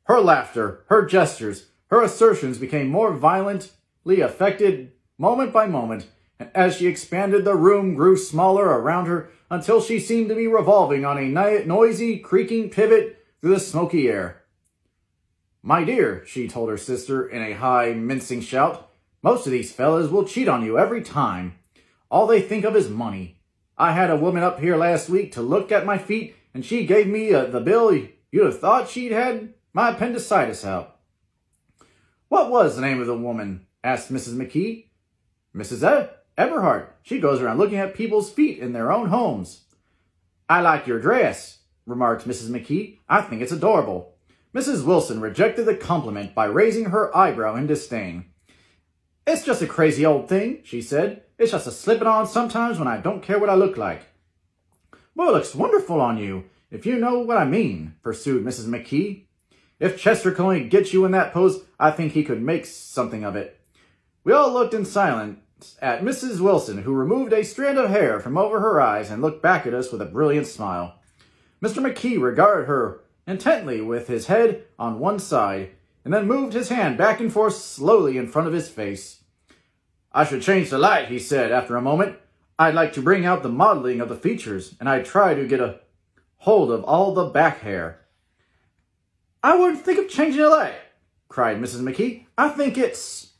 Her laughter, her gestures, her assertions became more violently affected moment by moment, and as she expanded, the room grew smaller around her until she seemed to be revolving on a noisy, creaking pivot through the smoky air. "My dear," she told her sister in a high, mincing shout, "most of these fellas will cheat on you every time. All they think of is money. I had a woman up here last week to look at my feet, and she gave me the bill you'd have thought she'd had my appendicitis out." "What was the name of the woman?" asked Mrs. McKee. "Mrs. Eberhardt. She goes around looking at people's feet in their own homes." "I like your dress," remarked Mrs. McKee. "I think it's adorable." Mrs. Wilson rejected the compliment by raising her eyebrow in disdain. "It's just a crazy old thing," she said. "It's just a slipping on sometimes when I don't care what I look like." "Well, it looks wonderful on you, if you know what I mean," pursued Mrs. McKee. "If Chester could only get you in that pose, I think he could make something of it." We all looked in silence at Mrs. Wilson, who removed a strand of hair from over her eyes and looked back at us with a brilliant smile. Mr. McKee regarded her intently with his head on one side, and then moved his hand back and forth slowly in front of his face. "I should change the light," he said after a moment. "I'd like to bring out the modeling of the features, and I'd try to get a hold of all the back hair." "I wouldn't think of changing the light," cried Mrs. McKee. "I think it's